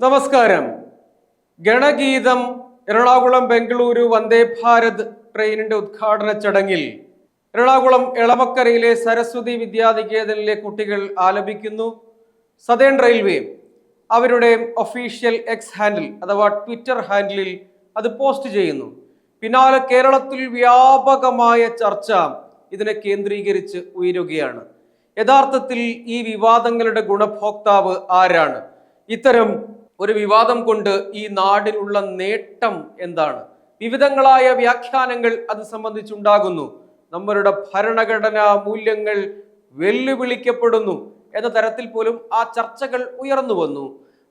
നമസ്കാരം. ഗണഗീതം എറണാകുളം ബംഗളൂരു വന്ദേ ഭാരത് ട്രെയിനിന്റെ ഉദ്ഘാടന ചടങ്ങിൽ എറണാകുളം എളമക്കരയിലെ സരസ്വതി വിദ്യാനികേതനിലെ കുട്ടികൾ ആലപിക്കുന്നു. സതേൺ റെയിൽവേ അവരുടെ ഒഫീഷ്യൽ എക്സ് ഹാൻഡിൽ അഥവാ ട്വിറ്റർ ഹാൻഡിലിൽ അത് പോസ്റ്റ് ചെയ്യുന്നു. പിന്നാലെ കേരളത്തിൽ വ്യാപകമായ ചർച്ച ഇതിനെ കേന്ദ്രീകരിച്ച് ഉയരുകയാണ്. യഥാർത്ഥത്തിൽ ഈ വിവാദങ്ങളുടെ ഗുണഭോക്താവ് ആരാണ്? ഇത്തരം ഒരു വിവാദം കൊണ്ട് ഈ നാടിനുള്ള നേട്ടം എന്താണ്? വിവിധങ്ങളായ വ്യാഖ്യാനങ്ങൾ അത് സംബന്ധിച്ചുണ്ടാകുന്നു. നമ്മളുടെ ഭരണഘടനാ മൂല്യങ്ങൾ വെല്ലുവിളിക്കപ്പെടുന്നു എന്ന തരത്തിൽ പോലും ആ ചർച്ചകൾ ഉയർന്നു വന്നു.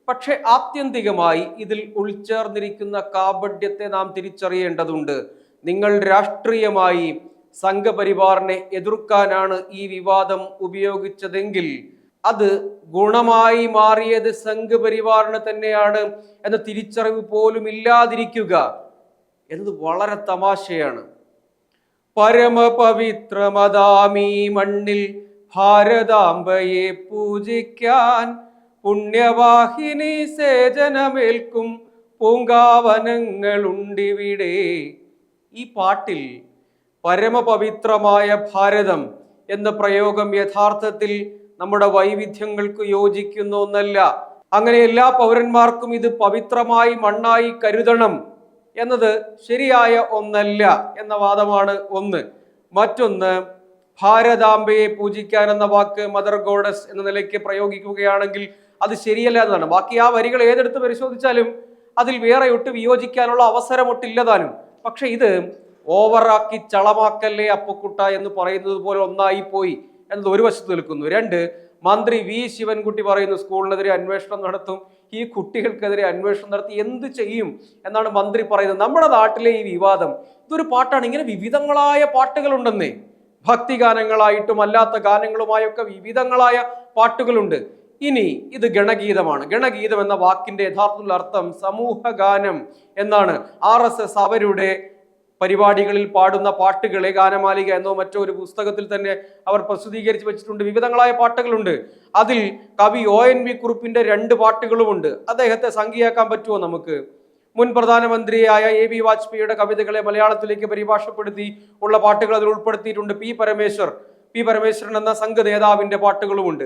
പക്ഷെ ആത്യന്തികമായി ഇതിൽ ഉൾച്ചേർന്നിരിക്കുന്ന കാപഢ്യത്തെ നാം തിരിച്ചറിയേണ്ടതുണ്ട്. നിങ്ങൾ രാഷ്ട്രീയമായി സംഘപരിവാറിനെ എതിർക്കാനാണ് ഈ വിവാദം ഉപയോഗിച്ചതെങ്കിൽ അത് ഗുണമായി മാറിയത് സംഘപരിവാറിന് തന്നെയാണ് എന്ന തിരിച്ചറിവ് പോലും ഇല്ലാതിരിക്കുക എന്നത് വളരെ തമാശയാണ്. പരമപവിത്രമതാമീ മണ്ണിൽ ഭാരതാംബയെ പൂജിക്കാൻ പുണ്യവാഹിനി സേചനമേൽക്കും പൂങ്കാവനങ്ങളുണ്ടിവിടെ. ഈ പാട്ടിൽ പരമപവിത്രമായ ഭാരതം എന്ന പ്രയോഗം യഥാർത്ഥത്തിൽ നമ്മുടെ വൈവിധ്യങ്ങൾക്ക് യോജിക്കുന്ന ഒന്നല്ല. അങ്ങനെ എല്ലാ പൗരന്മാർക്കും ഇത് പവിത്രമായി മണ്ണായി കരുതണം എന്നത് ശരിയായ ഒന്നല്ല എന്ന വാദമാണ് ഒന്ന്. മറ്റൊന്ന്, ഭാരതാംബയെ പൂജിക്കാൻ എന്ന വാക്ക് മദർ ഗോഡസ് എന്ന നിലയ്ക്ക് പ്രയോഗിക്കുകയാണെങ്കിൽ അത് ശരിയല്ല എന്നതാണ്. ബാക്കി ആ വരികൾ ഏതെടുത്ത് പരിശോധിച്ചാലും അതിൽ വേറെ ഒട്ട് വിയോജിക്കാനുള്ള അവസരമൊട്ടില്ലതാനും. പക്ഷെ ഇത് ഓവറാക്കി ചളമാക്കല്ലേ അപ്പക്കുട്ട എന്ന് പറയുന്നത് പോലെ ഒന്നായി പോയി എന്നത് ഒരു വശത്ത് നിൽക്കുന്നു. രണ്ട്, മന്ത്രി വി ശിവൻകുട്ടി പറയുന്നു സ്കൂളിനെതിരെ അന്വേഷണം നടത്തും, ഈ കുട്ടികൾക്കെതിരെ അന്വേഷണം നടത്തി എന്ത് ചെയ്യും എന്നാണ് മന്ത്രി പറയുന്നത്. നമ്മുടെ നാട്ടിലെ ഈ വിവാദം ഇതൊരു പാട്ടാണ്. ഇങ്ങനെ വിവിധങ്ങളായ പാട്ടുകളുണ്ടെന്നേ, ഭക്തിഗാനങ്ങളായിട്ടും അല്ലാത്ത ഗാനങ്ങളുമായൊക്കെ വിവിധങ്ങളായ പാട്ടുകളുണ്ട്. ഇനി ഇത് ഗണഗീതമാണ്. ഗണഗീതം എന്ന വാക്കിന്റെ യഥാർത്ഥ അർത്ഥം സമൂഹ ഗാനം എന്നാണ്. RSS അവരുടെ പരിപാടികളിൽ പാടുന്ന പാട്ടുകളെ ഗാനമാലിക എന്നോ മറ്റോ ഒരു പുസ്തകത്തിൽ തന്നെ അവർ പ്രസിദ്ധീകരിച്ച് വെച്ചിട്ടുണ്ട്. വിവിധങ്ങളായ പാട്ടുകളുണ്ട്. അതിൽ കവി ONV കുറുപ്പിന്റെ 2 പാട്ടുകളുമുണ്ട്. അദ്ദേഹത്തെ സംഖ്യയാക്കാൻ പറ്റുമോ നമുക്ക്? മുൻ പ്രധാനമന്ത്രിയായ AB വാജ്പേയിയുടെ കവിതകളെ മലയാളത്തിലേക്ക് പരിഭാഷപ്പെടുത്തി ഉള്ള പാട്ടുകൾ അതിൽ ഉൾപ്പെടുത്തിയിട്ടുണ്ട്. പി പരമേശ്വരൻ എന്ന സംഘ നേതാവിന്റെ പാട്ടുകളുമുണ്ട്.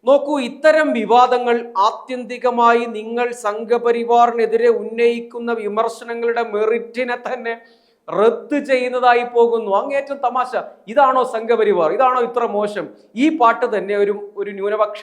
നോക്കൂ, ഇത്തരം വിവാദങ്ങൾ ആത്യന്തികമായി നിങ്ങൾ സംഘപരിവാറിനെതിരെ ഉന്നയിക്കുന്ന വിമർശനങ്ങളുടെ മെറിറ്റിനെ തന്നെ റദ്ദ് ചെയ്യുന്നതായി പോകുന്നു. അങ്ങേറ്റം തമാശ. ഇതാണോ സംഘപരിവാർ? ഇതാണോ ഇത്ര മോശം? ഈ പാട്ട് തന്നെ ഒരു ന്യൂനപക്ഷ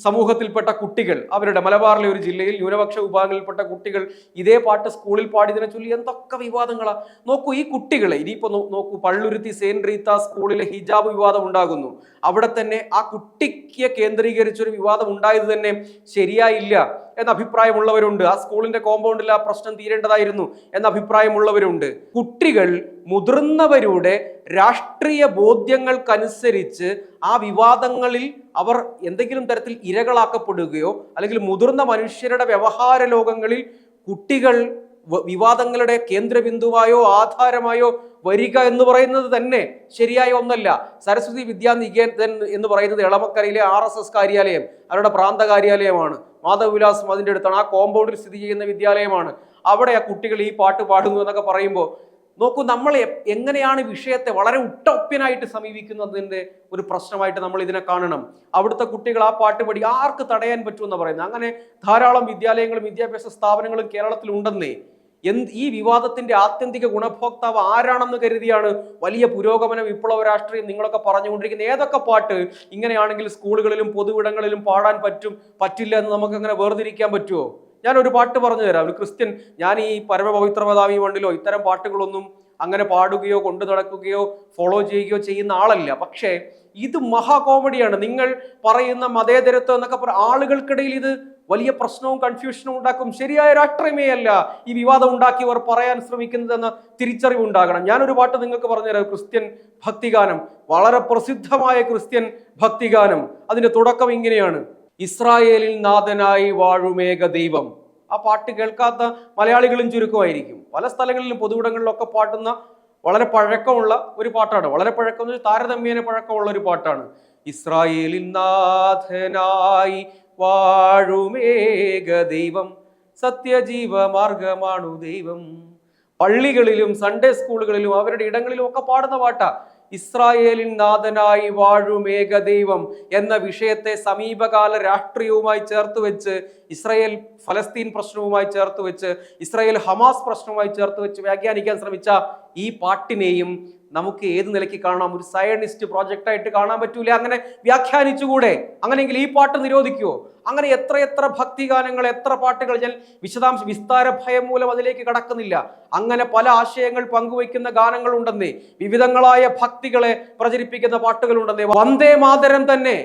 സമൂഹത്തിൽപ്പെട്ട കുട്ടികൾ, അവരുടെ മലബാറിലെ ഒരു ജില്ലയിൽ ന്യൂനപക്ഷ വിഭാഗങ്ങളിൽപ്പെട്ട കുട്ടികൾ ഇതേ പാട്ട് സ്കൂളിൽ പാടിയതിനെ ചൊല്ലി എന്തൊക്കെ വിവാദങ്ങളാ. നോക്കൂ, ഈ കുട്ടികളെ ഇനിയിപ്പോ നോക്കൂ, പള്ളുരുത്തി സെയിന്റ് റീത്ത സ്കൂളിലെ ഹിജാബ് വിവാദം ഉണ്ടാകുന്നു. അവിടെ തന്നെ ആ കുട്ടിക്ക് കേന്ദ്രീകരിച്ചൊരു വിവാദം ഉണ്ടായത് തന്നെ ശരിയായില്ല എന്ന അഭിപ്രായമുള്ളവരുണ്ട്. ആ സ്കൂളിന്റെ കോമ്പൗണ്ടിൽ ആ പ്രശ്നം തീരേണ്ടതായിരുന്നു എന്ന അഭിപ്രായമുള്ളവരുണ്ട്. കുട്ടികൾ മുതിർന്നവരുടെ രാഷ്ട്രീയ ബോധ്യങ്ങൾക്കനുസരിച്ച് ആ വിവാദങ്ങളിൽ അവർ എന്തെങ്കിലും തരത്തിൽ ഇരകളാക്കപ്പെടുകയോ അല്ലെങ്കിൽ മുതിർന്ന മനുഷ്യരുടെ വ്യവഹാര ലോകങ്ങളിൽ കുട്ടികൾ വിവാദങ്ങളുടെ കേന്ദ്രബിന്ദുവായോ ആധാരമായോ വരിക എന്ന് പറയുന്നത് തന്നെ ശരിയായ ഒന്നല്ല. സരസ്വതി വിദ്യാനികേതൻ എന്ന് പറയുന്നത് എളമക്കരയിലെ RSS കാര്യാലയം, അവരുടെ പ്രാന്ത കാര്യാലയമാണ്. മാധവവിലാസം അതിൻ്റെ അടുത്താണ്. ആ കോമ്പൗണ്ടിൽ സ്ഥിതി ചെയ്യുന്ന വിദ്യാലയമാണ്. അവിടെ ആ കുട്ടികൾ ഈ പാട്ട് പാടുന്നു എന്നൊക്കെ പറയുമ്പോൾ നോക്കൂ, നമ്മൾ എങ്ങനെയാണ് വിഷയത്തെ വളരെ ഉട്ടോപ്യനായിട്ട് സമീപിക്കുന്നതിൻ്റെ ഒരു പ്രശ്നമായിട്ട് നമ്മൾ ഇതിനെ കാണണം. അവിടുത്തെ കുട്ടികൾ ആ പാട്ട് പാടി ആർക്ക് തടയാൻ പറ്റുമെന്ന് പറയുന്നത്. അങ്ങനെ ധാരാളം വിദ്യാലയങ്ങളും വിദ്യാഭ്യാസ സ്ഥാപനങ്ങളും കേരളത്തിൽ ഉണ്ടെന്നേ. ഈ വിവാദത്തിന്റെ ആത്യന്തിക ഗുണഭോക്താവ് ആരാണെന്ന് കരുതിയാണ് വലിയ പുരോഗമന വിപ്ലവ രാഷ്ട്രീയം നിങ്ങളൊക്കെ പറഞ്ഞുകൊണ്ടിരിക്കുന്നത്? ഏതൊക്കെ പാട്ട് ഇങ്ങനെയാണെങ്കിൽ സ്കൂളുകളിലും പൊതുവിടങ്ങളിലും പാടാൻ പറ്റില്ല എന്ന് നമുക്ക് അങ്ങനെ വേർതിരിക്കാൻ പറ്റുമോ? ഞാൻ ഒരു പാട്ട് പറഞ്ഞു തരാം. ഒരു ക്രിസ്ത്യൻ, ഞാൻ ഈ പരമപവിത്രമതാമി മണ്ണിലോ ഇത്തരം പാട്ടുകളൊന്നും അങ്ങനെ പാടുകയോ കൊണ്ടു നടക്കുകയോ ഫോളോ ചെയ്യുകയോ ചെയ്യുന്ന ആളല്ല. പക്ഷേ ഇത് മഹാ കോമഡിയാണ്. നിങ്ങൾ പറയുന്ന മതേതരത്വം എന്നൊക്കെ ആളുകൾക്കിടയിൽ ഇത് വലിയ പ്രശ്നവും കൺഫ്യൂഷനും ഉണ്ടാക്കും. ശരിയായ രാഷ്ട്രീയമേ അല്ല ഈ വിവാദം ഉണ്ടാക്കിയവർ പറയാൻ ശ്രമിക്കുന്നതെന്ന തിരിച്ചറിവ് ഉണ്ടാകണം. ഞാനൊരു പാട്ട് നിങ്ങൾക്ക് പറഞ്ഞുതരാം. ക്രിസ്ത്യൻ ഭക്തിഗാനം, വളരെ പ്രസിദ്ധമായ ക്രിസ്ത്യൻ ഭക്തിഗാനം. അതിന്റെ തുടക്കം ഇങ്ങനെയാണ്: ഇസ്രായേലിൽ നാഥനായി വാഴുമേക ദൈവം. ആ പാട്ട് കേൾക്കാത്ത മലയാളികളും ചുരുക്കമായിരിക്കും. പല സ്ഥലങ്ങളിലും പൊതുവിടങ്ങളിലൊക്കെ പാട്ടുന്ന വളരെ പഴക്കമുള്ള ഒരു പാട്ടാണ്. വളരെ താരതമ്യേന പഴക്കമുള്ള ഒരു പാട്ടാണ്. ഇസ്രായേലിൻ നാഥനായി വാഴുമേക ദൈവം, സത്യജീവ മാർഗമാണു ദൈവം. പള്ളികളിലും സൺഡേ സ്കൂളുകളിലും അവരുടെ ഇടങ്ങളിലും ഒക്കെ പാടുന്ന പാട്ടാ. ഇസ്രായേലിൻ നാഥനായി വാഴും ഏകദൈവം എന്ന വിഷയത്തെ സമീപകാല രാഷ്ട്രീയവുമായി ചേർത്ത് വെച്ച്, ഇസ്രായേൽ ഫലസ്തീൻ പ്രശ്നവുമായി ചേർത്ത് വെച്ച്, ഇസ്രായേൽ ഹമാസ് പ്രശ്നവുമായി ചേർത്ത് വെച്ച് വ്യാഖ്യാനിക്കാൻ ശ്രമിച്ച ഈ പാട്ടിനെയും നമുക്ക് ഏത് നിലയ്ക്ക് കാണാം? ഒരു സയനിസ്റ്റ് പ്രോജക്റ്റായിട്ട് കാണാൻ പറ്റൂല. അങ്ങനെ വ്യാഖ്യാനിച്ചുകൂടെ? അങ്ങനെയെങ്കിൽ ഈ പാട്ട് നിരോധിക്കുവോ? അങ്ങനെ എത്ര ഭക്തിഗാനങ്ങൾ, എത്ര പാട്ടുകൾ, ഞാൻ വിസ്താര ഭയം മൂലം അതിലേക്ക് കടക്കുന്നില്ല. അങ്ങനെ പല ആശയങ്ങൾ പങ്കുവയ്ക്കുന്ന ഗാനങ്ങൾ ഉണ്ടെന്നേ, വിവിധങ്ങളായ ഭക്തികളെ പ്രചരിപ്പിക്കുന്ന പാട്ടുകൾ ഉണ്ടെന്നേ. വന്ദേ മാതരം തന്നെ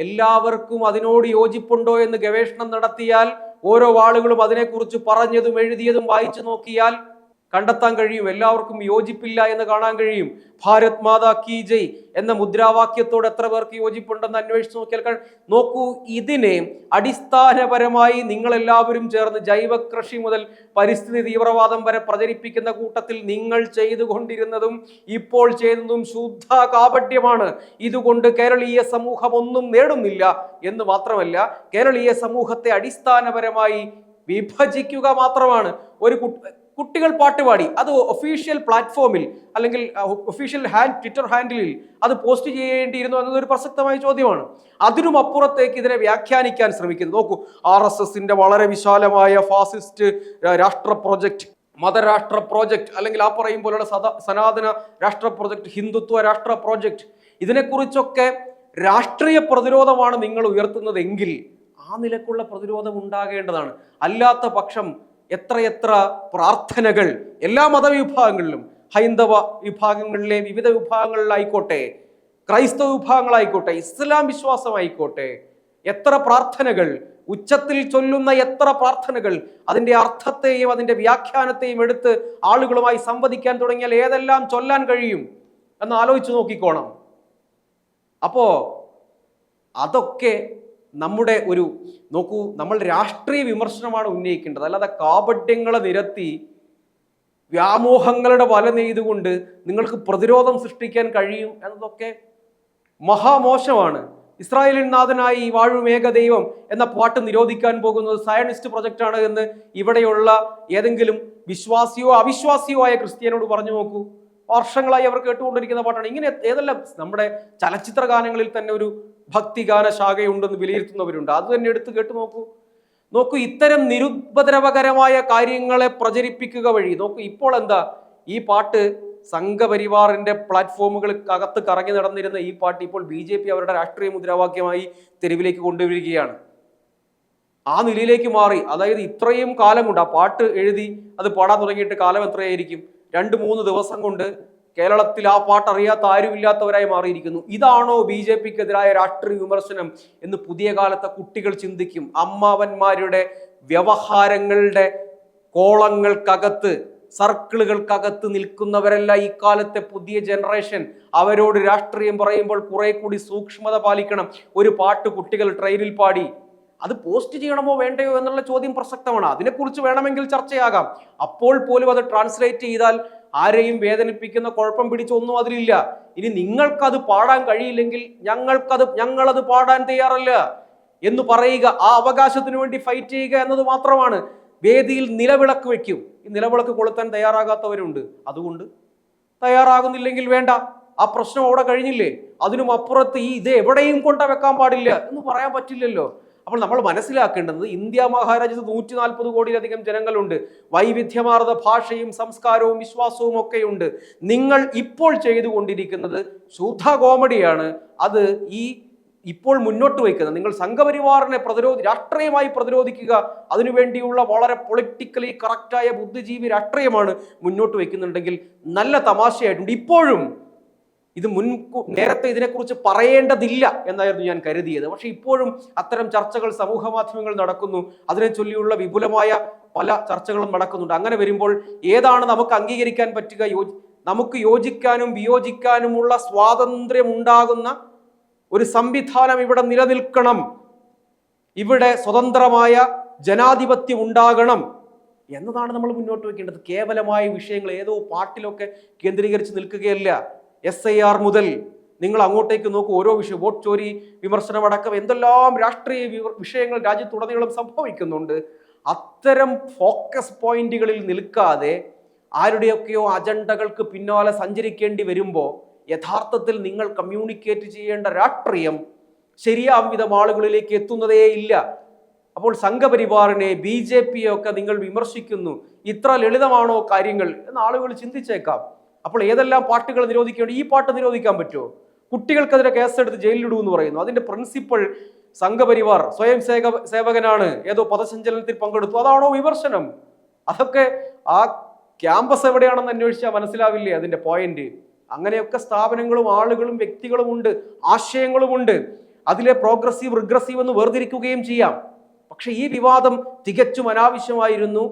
എല്ലാവർക്കും അതിനോട് യോജിപ്പുണ്ടോ എന്ന് ഗവേഷണം നടത്തിയാൽ, ഓരോ ആളുകളും അതിനെക്കുറിച്ച് പറഞ്ഞതും എഴുതിയതും വായിച്ചു നോക്കിയാൽ കണ്ടെത്താൻ കഴിയും. എല്ലാവർക്കും യോജിപ്പില്ല എന്ന് കാണാൻ കഴിയും. ഭാരത് മാതാ കീ ജയ് എന്ന മുദ്രാവാക്യത്തോട് എത്ര പേർക്ക് യോജിപ്പുണ്ടെന്ന് അന്വേഷിച്ച് നോക്കിയാൽ നോക്കൂ. ഇതിനെ അടിസ്ഥാനപരമായി നിങ്ങളെല്ലാവരും ചേർന്ന് ജൈവ കൃഷി മുതൽ പരിസ്ഥിതി തീവ്രവാദം വരെ പ്രചരിപ്പിക്കുന്ന കൂട്ടത്തിൽ നിങ്ങൾ ചെയ്തുകൊണ്ടിരുന്നതും ഇപ്പോൾ ചെയ്യുന്നതും ശുദ്ധ കാപട്യമാണ്. ഇതുകൊണ്ട് കേരളീയ സമൂഹം ഒന്നും നേടുന്നില്ല എന്ന് മാത്രമല്ല, കേരളീയ സമൂഹത്തെ അടിസ്ഥാനപരമായി വിഭജിക്കുക മാത്രമാണ്. കുട്ടികൾ പാട്ടുപാടി അത് ഒഫീഷ്യൽ പ്ലാറ്റ്ഫോമിൽ അല്ലെങ്കിൽ ഒഫീഷ്യൽ ട്വിറ്റർ ഹാൻഡിലിൽ അത് പോസ്റ്റ് ചെയ്യേണ്ടിയിരുന്നു എന്നതൊരു പ്രസക്തമായ ചോദ്യമാണ്. അതിനും അപ്പുറത്തേക്ക് ഇതിനെ വ്യാഖ്യാനിക്കാൻ ശ്രമിക്കുന്നു. നോക്കൂ, RSSന്റെ വളരെ വിശാലമായ ഫാസിസ്റ്റ് രാഷ്ട്ര പ്രോജക്റ്റ്, മതരാഷ്ട്ര പ്രോജക്റ്റ്, അല്ലെങ്കിൽ ആ പറയും പോലുള്ള സനാതന രാഷ്ട്ര പ്രോജക്റ്റ്, ഹിന്ദുത്വ രാഷ്ട്ര പ്രോജക്റ്റ്, ഇതിനെക്കുറിച്ചൊക്കെ രാഷ്ട്രീയ പ്രതിരോധമാണ് നിങ്ങൾ ഉയർത്തുന്നതെങ്കിൽ ആ നിലക്കുള്ള പ്രതിരോധം ഉണ്ടാകേണ്ടതാണ്. അല്ലാത്ത പക്ഷം എത്ര പ്രാർത്ഥനകൾ എല്ലാ മതവിഭാഗങ്ങളിലും, ഹൈന്ദവ വിഭാഗങ്ങളിലെ വിവിധ വിഭാഗങ്ങളിലായിക്കോട്ടെ, ക്രൈസ്തവ വിഭാഗങ്ങളായിക്കോട്ടെ, ഇസ്ലാം വിശ്വാസമായിക്കോട്ടെ, എത്ര പ്രാർത്ഥനകൾ, ഉച്ചത്തിൽ ചൊല്ലുന്ന എത്ര പ്രാർത്ഥനകൾ, അതിൻ്റെ അർത്ഥത്തെയും അതിൻ്റെ വ്യാഖ്യാനത്തെയും എടുത്ത് ആളുകളുമായി സംവദിക്കാൻ തുടങ്ങിയാൽ ഏതെല്ലാം ചൊല്ലാൻ കഴിയും എന്ന് ആലോചിച്ച് നോക്കിക്കോണം. അപ്പോ അതൊക്കെ നമ്മുടെ നോക്കൂ, നമ്മൾ രാഷ്ട്രീയ വിമർശനമാണ് ഉന്നയിക്കേണ്ടത്, അല്ലാതെ കാപട്യങ്ങളെ നിരത്തി വ്യാമോഹങ്ങളുടെ വല നെയ്തുകൊണ്ട് നിങ്ങൾക്ക് പ്രതിരോധം സൃഷ്ടിക്കാൻ കഴിയും എന്നതൊക്കെ മഹാമോശമാണ്. ഇസ്രായേലിൻ നാഥനായി വാഴും ഏകദൈവം എന്ന പാട്ട് നിരോധിക്കാൻ പോകുന്നത് സയനിസ്റ്റ് പ്രൊജക്റ്റാണ് എന്ന് ഇവിടെയുള്ള ഏതെങ്കിലും വിശ്വാസിയോ അവിശ്വാസിയോ ആയ ക്രിസ്ത്യാനോട് പറഞ്ഞു നോക്കൂ. വർഷങ്ങളായി അവർ കേട്ടുകൊണ്ടിരിക്കുന്ന പാട്ടാണ്. ഇങ്ങനെ ഏതെല്ലാം നമ്മുടെ ചലച്ചിത്ര ഗാനങ്ങളിൽ തന്നെ ഒരു ഭക്തിഗാന ശാഖയുണ്ടെന്ന് വിലയിരുത്തുന്നവരുണ്ട്. അത് തന്നെ എടുത്ത് കേട്ടു നോക്കൂ. ഇത്തരം നിരുപദ്രവകരമായ കാര്യങ്ങളെ പ്രചരിപ്പിക്കുക വഴി നോക്കൂ, ഇപ്പോൾ എന്താ ഈ പാട്ട് സംഘപരിവാറിന്റെ പ്ലാറ്റ്ഫോമുകൾക്കകത്ത് കറങ്ങി നടന്നിരുന്ന ഈ പാട്ട് ഇപ്പോൾ BJP അവരുടെ രാഷ്ട്രീയ മുദ്രാവാക്യമായി തെരുവിലേക്ക് കൊണ്ടുവരികയാണ്. ആ നിലയിലേക്ക് മാറി. അതായത് ഇത്രയും കാലം കൊണ്ട് ആ പാട്ട് എഴുതി അത് പാടാൻ തുടങ്ങിയിട്ട് കാലം എത്രയായിരിക്കും? 2-3 ദിവസം കൊണ്ട് കേരളത്തിൽ ആ പാട്ട് അറിയാത്ത ആരുമില്ലാത്തവരായി മാറിയിരിക്കുന്നു. ഇതാണോ BJPക്കെതിരായ രാഷ്ട്രീയ വിമർശനം എന്ന് പുതിയ കാലത്തെ കുട്ടികൾ ചിന്തിക്കും. അമ്മാവന്മാരുടെ വ്യവഹാരങ്ങളുടെ കോളങ്ങൾക്കകത്ത്, സർക്കിളുകൾക്കകത്ത് നിൽക്കുന്നവരല്ല ഈ കാലത്തെ പുതിയ ജനറേഷൻ. അവരോട് രാഷ്ട്രീയം പറയുമ്പോൾ കുറെ കൂടി സൂക്ഷ്മത പാലിക്കണം. ഒരു പാട്ട് കുട്ടികൾ ട്രെയിനിൽ പാടി, അത് പോസ്റ്റ് ചെയ്യണമോ വേണ്ടയോ എന്നുള്ള ചോദ്യം പ്രസക്തമാണ്. അതിനെക്കുറിച്ച് വേണമെങ്കിൽ ചർച്ചയാകാം. അപ്പോൾ പോലും അത് ട്രാൻസ്ലേറ്റ് ചെയ്താൽ ആരെയും വേദനിപ്പിക്കുന്ന കുഴപ്പം പിടിച്ചൊന്നും അതിലില്ല. ഇനി നിങ്ങൾക്കത് പാടാൻ കഴിയില്ലെങ്കിൽ ഞങ്ങളത് പാടാൻ തയ്യാറല്ല എന്ന് പറയുക, ആ അവകാശത്തിന് വേണ്ടി ഫൈറ്റ് ചെയ്യുക എന്നത് മാത്രമാണ്. വേദിയിൽ നിലവിളക്ക് വെക്കും. ഈ നിലവിളക്ക് കൊളുത്താൻ തയ്യാറാകാത്തവരുണ്ട്. അതുകൊണ്ട് തയ്യാറാകുന്നില്ലെങ്കിൽ വേണ്ട, ആ പ്രശ്നം അവിടെ കഴിഞ്ഞില്ലേ. അതിനും അപ്പുറത്ത് ഇത് എവിടെയും കൊണ്ട വെക്കാൻ പാടില്ല എന്ന് പറയാൻ പറ്റില്ലല്ലോ. അപ്പോൾ നമ്മൾ മനസ്സിലാക്കേണ്ടത്, ഇന്ത്യ മഹാരാജ്യത്ത് 140 കോടിയിലധികം ജനങ്ങളുണ്ട്. വൈവിധ്യമാർന്ന ഭാഷയും സംസ്കാരവും വിശ്വാസവും ഒക്കെയുണ്ട്. നിങ്ങൾ ഇപ്പോൾ ചെയ്തുകൊണ്ടിരിക്കുന്നത് ശുദ്ധ കോമഡിയാണ്. അത് ഇപ്പോൾ മുന്നോട്ട് വയ്ക്കുന്നത് നിങ്ങൾ സംഘപരിവാറിനെ രാഷ്ട്രീയമായി പ്രതിരോധിക്കുക, അതിനുവേണ്ടിയുള്ള വളരെ പൊളിറ്റിക്കലി കറക്റ്റായ ബുദ്ധിജീവി രാഷ്ട്രീയമാണ് മുന്നോട്ട് വയ്ക്കുന്നുണ്ടെങ്കിൽ നല്ല തമാശയായിട്ടുണ്ട്. ഇപ്പോഴും ഇത് നേരത്തെ ഇതിനെക്കുറിച്ച് പറയേണ്ടതില്ല എന്നായിരുന്നു ഞാൻ കരുതിയത്. പക്ഷെ ഇപ്പോഴും അത്തരം ചർച്ചകൾ സമൂഹ മാധ്യമങ്ങൾ നടക്കുന്നു. അതിനെ ചൊല്ലിയുള്ള വിപുലമായ പല ചർച്ചകളും നടക്കുന്നുണ്ട്. അങ്ങനെ വരുമ്പോൾ ഏതാണ് നമുക്ക് അംഗീകരിക്കാൻ പറ്റുക? നമുക്ക് യോജിക്കാനും വിയോജിക്കാനുമുള്ള സ്വാതന്ത്ര്യം ഉണ്ടാകുന്ന ഒരു സംവിധാനം ഇവിടെ നിലനിൽക്കണം. ഇവിടെ സ്വതന്ത്രമായ ജനാധിപത്യം ഉണ്ടാകണം എന്നതാണ് നമ്മൾ മുന്നോട്ട് വയ്ക്കേണ്ടത്. കേവലമായ വിഷയങ്ങൾ ഏതോ പാട്ടിലൊക്കെ കേന്ദ്രീകരിച്ച് നിൽക്കുകയല്ല. SIR മുതൽ നിങ്ങൾ അങ്ങോട്ടേക്ക് നോക്കൂ, ഓരോ വിഷയം, വോട്ട് ചോരി വിമർശനമടക്കം എന്തെല്ലാം രാഷ്ട്രീയ വിഷയങ്ങൾ രാജ്യത്തുടനീളം സംഭവിക്കുന്നുണ്ട്. അത്തരം ഫോക്കസ് പോയിന്റുകളിൽ നിൽക്കാതെ ആരുടെയൊക്കെയോ അജണ്ടകൾക്ക് പിന്നാലെ സഞ്ചരിക്കേണ്ടി വരുമ്പോൾ യഥാർത്ഥത്തിൽ നിങ്ങൾ കമ്മ്യൂണിക്കേറ്റ് ചെയ്യേണ്ട രാഷ്ട്രീയം ശരിയാം വിധം ആളുകളിലേക്ക് എത്തുന്നതേ ഇല്ല. അപ്പോൾ സംഘപരിവാറിനെ, BJP ഒക്കെ നിങ്ങൾ വിമർശിക്കുന്നു, ഇത്ര ലളിതമാണോ കാര്യങ്ങൾ എന്ന് ആളുകൾ ചിന്തിച്ചേക്കാം. അപ്പോൾ ഏതെല്ലാം പാട്ടുകൾ നിരോധിക്കേണ്ടി, ഈ പാട്ട് നിരോധിക്കാൻ പറ്റുമോ? കുട്ടികൾക്കെതിരെ കേസെടുത്ത് ജയിലിലിടൂ എന്ന് പറയുന്നു. അതിന്റെ പ്രിൻസിപ്പൽ സംഘപരിവാർ സ്വയം സേവകനാണ്, ഏതോ പദസഞ്ചലനത്തിൽ പങ്കെടുത്തു, അതാണോ വിമർശനം? അതൊക്കെ ആ ക്യാമ്പസ് എവിടെയാണെന്ന് അന്വേഷിച്ചാൽ മനസ്സിലാവില്ലേ അതിന്റെ പോയിന്റ്? അങ്ങനെയൊക്കെ സ്ഥാപനങ്ങളും ആളുകളും വ്യക്തികളും ഉണ്ട്, ആശയങ്ങളുമുണ്ട്. അതിലെ പ്രോഗ്രസീവ് റിഗ്രസീവ് എന്ന് വേർതിരിക്കുകയും ചെയ്യാം. പക്ഷെ ഈ വിവാദം തികച്ചും അനാവശ്യമായിരുന്നു.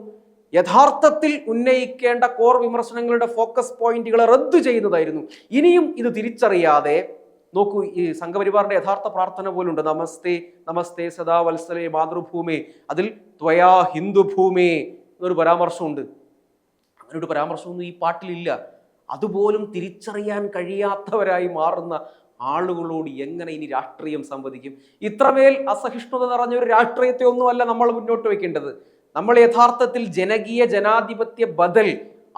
യഥാർത്ഥത്തിൽ ഉന്നയിക്കേണ്ട കോർ വിമർശനങ്ങളുടെ ഫോക്കസ് പോയിന്റുകളെ റദ്ദു ചെയ്യുന്നതായിരുന്നു. ഇനിയും ഇത് തിരിച്ചറിയാതെ നോക്കൂ, ഈ സംഘപരിവാറിന്റെ യഥാർത്ഥ പ്രാർത്ഥന പോലുണ്ട്, നമസ്തേ നമസ്തേ സദാ വത്സലേ മാതൃഭൂമേ, അതിൽ ത്വയാ ഹിന്ദുഭൂമേ എന്നൊരു പരാമർശമുണ്ട്. അങ്ങനെ ഒരു പരാമർശമൊന്നും ഈ പാട്ടിലില്ല. അതുപോലും തിരിച്ചറിയാൻ കഴിയാത്തവരായി മാറുന്ന ആളുകളോട് എങ്ങനെ ഇനി രാഷ്ട്രീയം സംവദിക്കും? ഇത്രമേൽ അസഹിഷ്ണുത നിറഞ്ഞ ഒരു രാഷ്ട്രീയത്തെ ഒന്നുമല്ല നമ്മൾ മുന്നോട്ട് വെക്കേണ്ടത്. നമ്മൾ യഥാർത്ഥത്തിൽ ജനകീയ ജനാധിപത്യ ബദൽ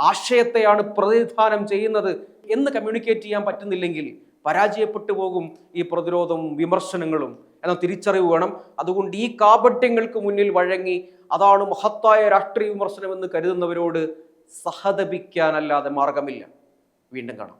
ആശയത്തെയാണ് പ്രതിനിധാനം ചെയ്യുന്നത് എന്ന് കമ്മ്യൂണിക്കേറ്റ് ചെയ്യാൻ പറ്റുന്നില്ലെങ്കിൽ പരാജയപ്പെട്ടു പോകും ഈ പ്രതിരോധവും വിമർശനങ്ങളും എന്ന തിരിച്ചറിവ് വേണം. അതുകൊണ്ട് ഈ കാപട്യങ്ങൾക്ക് മുന്നിൽ വഴങ്ങി അതാണ് മഹത്തായ രാഷ്ട്രീയ വിമർശനം എന്ന് കരുതുന്നവരോട് സഹതപിക്കാനല്ലാതെ മാർഗമില്ല. വീണ്ടും കാണാം.